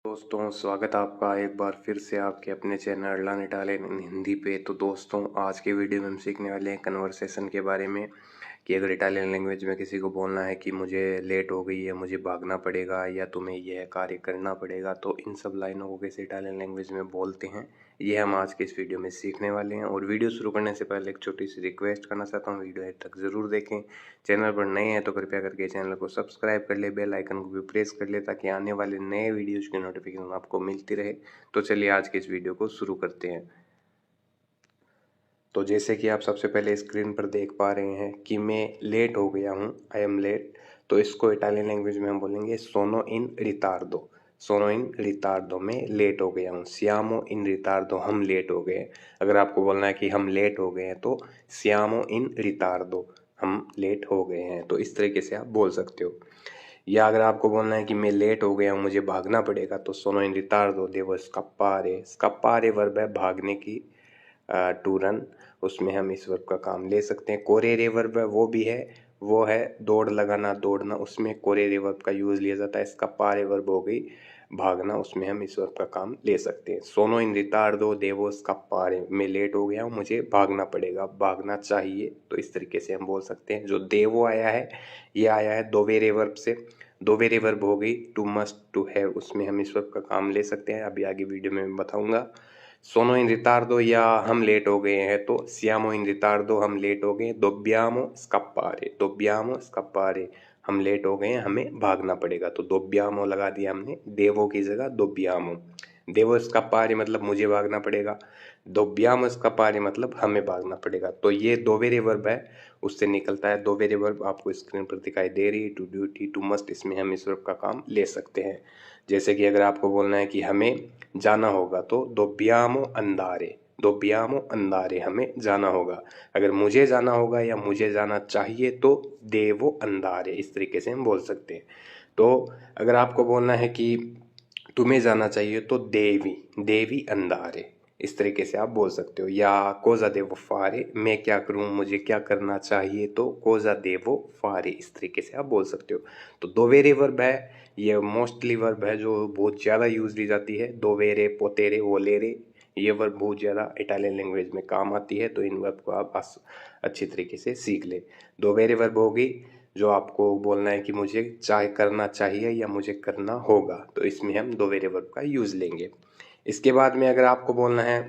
दोस्तों, स्वागत आपका एक बार फिर से आपके अपने चैनल लर्न इटालियन हिंदी पे। तो दोस्तों, आज के वीडियो में हम सीखने वाले हैं कन्वर्सेशन के बारे में कि अगर इटालियन लैंग्वेज में किसी को बोलना है कि मुझे लेट हो गई है, मुझे भागना पड़ेगा या तुम्हें यह कार्य करना पड़ेगा, तो इन सब लाइनों को कैसे इटालियन लैंग्वेज में बोलते हैं, ये हम आज के इस वीडियो में सीखने वाले हैं। और वीडियो शुरू करने से पहले एक छोटी सी रिक्वेस्ट करना चाहता हूँ, वीडियो एंड तक ज़रूर देखें। चैनल पर नए हैं तो कृपया करके चैनल को सब्सक्राइब कर ले, बेल आइकन को भी प्रेस कर ले ताकि आने वाले नए वीडियोज़ की नोटिफिकेशन आपको मिलती रहे। तो चलिए आज के इस वीडियो को शुरू करते हैं। तो जैसे कि आप सबसे पहले स्क्रीन पर देख पा रहे हैं कि मैं लेट हो गया हूँ, आई एम लेट। तो इसको इटालियन लैंग्वेज में हम बोलेंगे सोनो इन रितार्डो। सोनो इन रितार्डो, में लेट हो गया हूँ। सियामो इन रितार्डो, हम लेट हो गए। अगर आपको बोलना है कि हम लेट हो गए हैं तो सियामो इन रितार्डो, हम लेट हो गए हैं। तो इस तरीके से आप बोल सकते हो। या अगर आपको बोलना है कि मैं लेट हो गया हूँ, मुझे भागना पड़ेगा, तो सोनो इन रितार्डो देवो स्काप्पारे। स्काप्पारे वर्ब है भागने की, टू रन, उसमें हम इस वर्ब का काम ले सकते हैं। कोरेरे वर्ब है, वो भी है, वो है दौड़ लगाना, दौड़ना, उसमें कोरेरे वर्ब का यूज़ लिया जाता है। स्काप्पारे वर्ब हो गई भागना, उसमें हम इस वर्ब का काम ले सकते हैं। सोनो इन रितार्डो देवो स्काप्पारे, मैं लेट हो गया हूँ, मुझे भागना पड़ेगा, भागना चाहिए। तो इस तरीके से हम बोल सकते हैं। जो देवो आया है, ये आया है दोवेरे वर्ब से। दोवेरे वर्ब हो गई टू मस्ट, टू हैव, उसमें हम इस वर्ब का काम ले सकते हैं। अभी आगे वीडियो में मैं बताऊंगा। सोनो इन रितार्डो, या हम लेट हो गए हैं, तो सियामो इन रितार्डो, हम लेट हो गए। दोब्बियामो स्काप्पारे, दोब्बियामो स्काप्पारे, हम लेट हो गए हैं, हमें भागना पड़ेगा। तो दोब्बियामो लगा दिया हमने देवो की जगह, दोब्बियामो। देवो स्काप्पारे मतलब मुझे भागना पड़ेगा, दोब्बियामो स्काप्पारे मतलब हमें भागना पड़ेगा। तो ये दोवेरे वर्ब है, उससे निकलता है। दोवेरे वर्ब आपको स्क्रीन पर दिखाई दे रही है, टू ड्यूटी, टू मस्ट, इसमें हम इस वर्ब का काम ले सकते हैं। जैसे कि अगर आपको बोलना है कि हमें जाना होगा, तो दोब्बियामो अंदारे, दोब्बियामो अंदारे, हमें जाना होगा। अगर मुझे जाना होगा या मुझे जाना चाहिए, तो देवो अंदारे, इस तरीके से हम बोल सकते हैं। तो अगर आपको बोलना है कि तुम्हें जाना चाहिए, तो देवी, देवी अंदारे, इस तरीके से आप बोल सकते हो। या कोजा देवो फारे, मैं क्या करूं, मुझे क्या करना चाहिए, तो कोजा देवो फारे, इस तरीके से आप बोल सकते हो। तो दोवेरे वर्ब है, ये मोस्टली वर्ब है जो बहुत ज़्यादा यूज ली जाती है। दोवेरे, पोतेरे, वोलेरे, ये वर्ब बहुत ज़्यादा इटालियन लैंग्वेज में काम आती है। तो इन वर्ब को आप अच्छी तरीके से सीख ले। दोवेरे वर्ब होगी जो आपको बोलना है कि मुझे चाहे करना चाहिए या मुझे करना होगा, तो इसमें हम दोवेरे वर्ब का यूज़ लेंगे। इसके बाद में अगर आपको बोलना है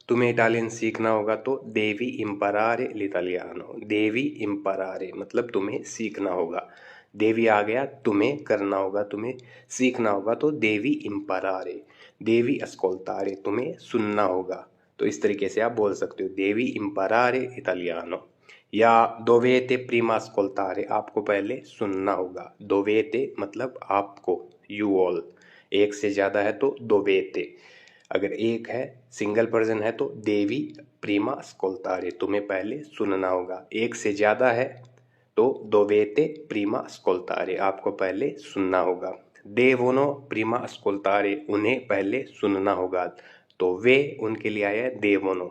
तुम्हें इटालियन सीखना होगा, तो देवी इम्परारे लिटालियानो, देवी इम्परारे मतलब तुम्हें सीखना होगा। देवी आ गया, तुम्हें करना होगा, तुम्हें सीखना होगा, तो देवी इम्परारे, देवी अस्कोल्तारे, तुम्हें सुनना होगा। तो इस तरीके से आप बोल सकते हो, देवी इम्परारे इटालियानो। या दोवेते प्रीमा अस्कोल्तारे, आपको पहले सुनना होगा। दोवेते मतलब आपको, यू ऑल, एक से ज़्यादा है तो दोवेते, अगर एक है, सिंगल पर्सन है, तो देवी प्रीमा अस्कोल्तारे, तुम्हें पहले सुनना होगा। एक से ज़्यादा है तो दोवेते प्रीमा अस्कोल्तारे, आपको पहले सुनना होगा। देवोनो प्रीमा अस्कोल्तारे, उन्हें पहले सुनना होगा। तो वे, उनके लिए आया है देवोनो,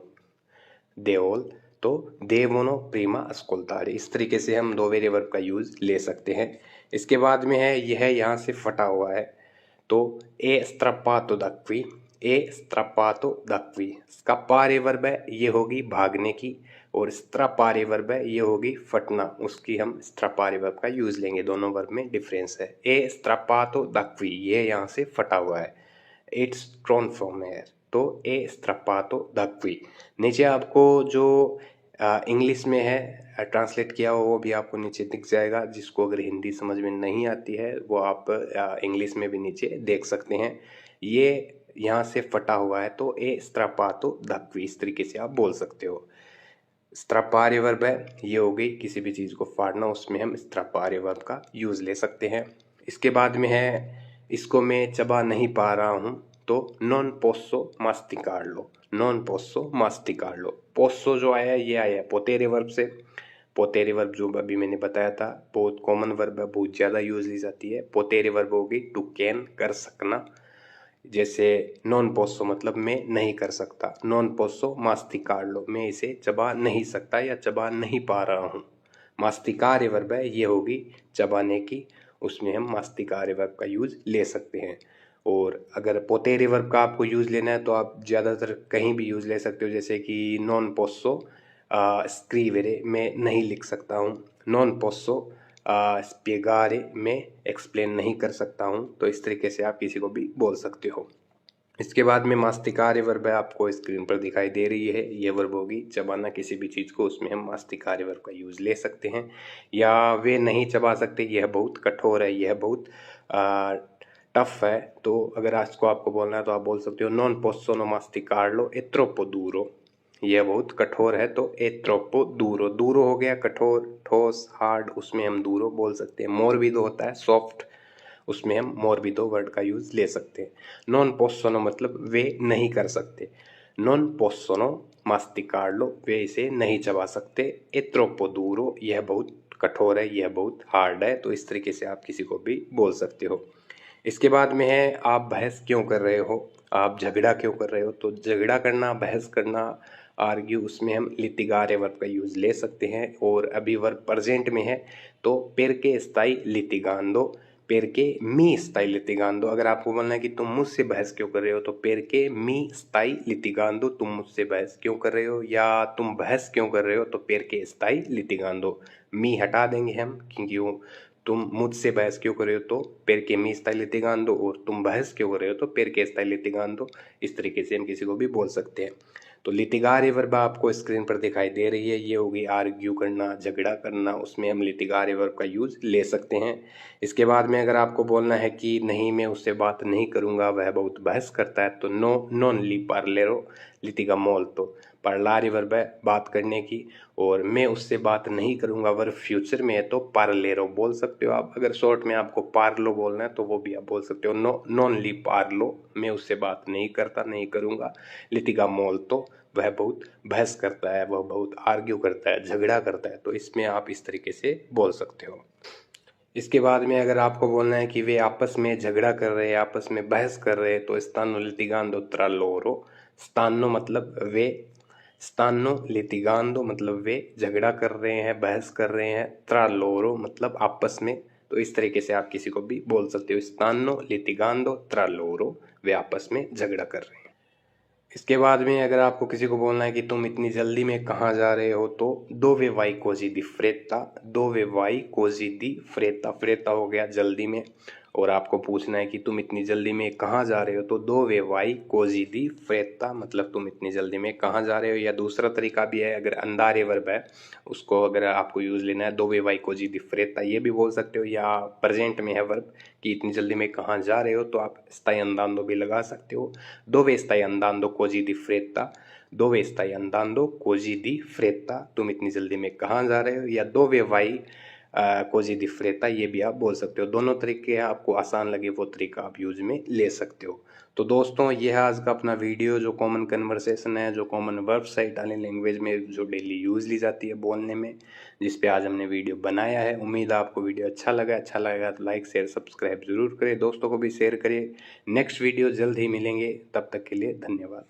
देओल, तो देवोनो प्रीमा अस्कोल्तारे, इस तरीके से हम दोवेरे वर्ब का यूज़ ले सकते हैं। इसके बाद में है, यह यहाँ से फटा हुआ है, तो ए स्त्रप्पातो दक्वी, ए स्त्रप्पातो दक्वी, स्कप्पारे वर्ब है, ये होगी भागने की, और स्त्रप्पारे वर्ब है, ये होगी फटना, उसकी हम स्त्रप्पारे वर्ब का यूज़ लेंगे। दोनों वर्ब में डिफरेंस है। ए स्त्रप्पातो दक्वी, ये यहाँ से फटा हुआ है, इट्स ट्रॉन फ्रॉम एयर, तो ए स्त्रप्पातो दक्वी। नीचे आपको जो इंग्लिश में है ट्रांसलेट किया हुआ, वो भी आपको नीचे दिख जाएगा। जिसको अगर हिंदी समझ में नहीं आती है, वो आप इंग्लिश में भी नीचे देख सकते हैं। ये यहाँ से फटा हुआ है, तो ए स्त्रप्पातो दक्वी, इस तरीके से आप बोल सकते हो। स्त्रप्पारे वर्ब है, ये हो गई किसी भी चीज़ को फाड़ना, उसमें हम स्त्रप्पारे वर्ब का यूज़ ले सकते हैं। इसके बाद में है, इसको मैं चबा नहीं पा रहा हूँ, तो नॉन पोस्सो मास्टिकारलो, नॉन पोस्सो मास्टिकारलो। पोस्सो जो आया है, ये आया है पोतेरे वर्ब से। पोतेरे वर्ब जो अभी मैंने बताया था, बहुत कॉमन वर्ब है, बहुत ज़्यादा यूज ली जाती है। पोतेरे वर्ब होगी टू कैन, कर सकना। जैसे नॉन पोस्सो मतलब मैं नहीं कर सकता, नॉन पोस्सो मास्टिकारलो, मैं इसे चबा नहीं सकता या चबा नहीं पा रहा हूँ। मास्टिकारे वर्ब है, ये होगी चबाने की, उसमें हम मास्टिकारे वर्ब का यूज ले सकते हैं। और अगर पोतेरे वर्ब का आपको यूज़ लेना है तो आप ज़्यादातर कहीं भी यूज़ ले सकते हो, जैसे कि नॉन पोस्सो स्क्रीवेरे मैं नहीं लिख सकता हूँ, नॉन पोस्सो स्पिगारे मैं एक्सप्लेन नहीं कर सकता हूँ। तो इस तरीके से आप किसी को भी बोल सकते हो। इसके बाद में मास्तिकार्य वर्ब है, आपको स्क्रीन पर दिखाई दे रही है। ये वर्ब होगी चबाना किसी भी चीज़ को, उसमें हम मास्तिकार्य वर्ब का यूज़ ले सकते हैं। या वे नहीं चबा सकते, यह बहुत कठोर है, यह बहुत टफ है। तो अगर आज को आपको बोलना है तो आप बोल सकते हो नॉन पोस्सोनो मास्टिकारलो ए ट्रोप्पो दूरो, यह बहुत कठोर है तो ए ट्रोप्पो दूरो। दूरो हो गया कठोर, ठोस, हार्ड, उसमें हम दूरो बोल सकते हैं। मोरबिदो होता है सॉफ्ट, उसमें हम मोरबिदो वर्ड का यूज़ ले सकते हैं। नॉन पोस्सोनो मतलब वे नहीं कर सकते, नॉन पोस्सोनो मास्टिकारलो वे इसे नहीं चबा सकते। ए ट्रोप्पो दूरो यह बहुत कठोर है, यह बहुत हार्ड है। तो इस तरीके से आप किसी को भी बोल सकते हो। इसके बाद में है आप बहस क्यों कर रहे हो, आप झगड़ा क्यों कर रहे हो। तो झगड़ा करना, बहस करना, आर्ग्यू, उसमें हम लितिगारे वर्ब का यूज़ ले सकते हैं। और अभी वर्ब प्रेजेंट में है तो पेरके स्थाई लितिगांदो, पेरके मी स्थाई लितिगांदो। अगर आपको बोलना है कि तुम मुझसे बहस क्यों कर रहे हो तो पेरके मी स्थाई लितिगांदो, तुम मुझसे बहस क्यों कर रहे हो। या तुम बहस क्यों कर रहे हो तो पेरके स्थाई लितिगांदो, मी हटा देंगे हम क्योंकि वो तुम मुझसे बहस क्यों कर रहे हो तो पेरके मी स्थाई लितिगांदो, और तुम बहस क्यों कर रहे हो तो पेरके स्थाई लितिगांदो। इस तरीके से हम किसी को भी बोल सकते हैं। तो लितिगारे वर्ब आपको स्क्रीन पर दिखाई दे रही है, ये होगी आर्ग्यू करना, झगड़ा करना, उसमें हम लितिगारे वर्ब का यूज़ ले सकते हैं। इसके बाद में अगर आपको बोलना है कि नहीं मैं उससे बात नहीं करूँगा, वह बहुत बहस करता है, तो नो नॉन ली पार्लेरो लितिगा मोल्तो। पार्लारे वर्ब है बात करने की, और मैं उससे बात नहीं करूँगा वर्ब फ्यूचर में है तो पार्लेरो बोल सकते हो आप। अगर शॉर्ट में आपको पार्लो बोलना है तो वो भी आप बोल सकते हो, नो नॉन ली पार्लो, मैं उससे बात नहीं करता, नहीं करूँगा। लितिगा मोल्तो वह बहुत बहस करता है, वह बहुत आर्ग्यू करता है, झगड़ा करता है। तो इसमें आप इस तरीके से बोल सकते हो। इसके बाद में अगर आपको बोलना है कि वे आपस में झगड़ा कर रहे हैं, आपस में बहस कर रहे हैं, तो स्थानो लितिगांदो त्रा लोरो। स्थानो मतलब वे, स्थानो लितिगांदो मतलब वे झगड़ा कर रहे हैं, बहस कर रहे हैं, त्रा लोरो मतलब आपस में। तो इस तरीके से आप किसी को भी बोल सकते हो, स्थानो लितिगांदो त्रा लोरो, वे आपस में झगड़ा कर रहे हैं। इसके बाद में अगर आपको किसी को बोलना है कि तुम इतनी जल्दी में कहाँ जा रहे हो तो दोवे वाई कोजी दी फ्रेता, दोवे वाई कोजी दी फ्रेता, फ्रेता हो गया जल्दी में। और आपको पूछना है कि तुम इतनी जल्दी में कहाँ जा रहे हो तो दोवे वाई कोजी दी फ्रेता मतलब तुम इतनी जल्दी में कहाँ जा रहे हो। या दूसरा तरीका भी है, अगर अंदारे वर्ब है उसको अगर आपको यूज़ लेना है दोवे वाई कोजी दी फ्रेता ये भी बोल सकते हो। या प्रेजेंट में है वर्ब कि इतनी जल्दी में कहाँ जा रहे हो तो आप स्ताई अंदांदो भी लगा सकते हो, dove stai andando così di fretta, dove stai andando così di fretta, तुम इतनी जल्दी में कहाँ जा रहे हो। या dove vai così di fretta ये भी आप बोल सकते हो। दोनों तरीके आपको आसान लगे वो तरीका आप यूज में ले सकते हो। तो दोस्तों ये है आज का अपना वीडियो, जो कॉमन कन्वर्सेशन है, जो कॉमन वर्ब्स है इटालियन लैंग्वेज में जो डेली यूज़ ली जाती है बोलने में, जिस पे आज हमने वीडियो बनाया है। उम्मीद है आपको वीडियो अच्छा लगा तो लाइक शेयर सब्सक्राइब जरूर करें, दोस्तों को भी शेयर करिए। नेक्स्ट वीडियो जल्द ही मिलेंगे, तब तक के लिए धन्यवाद।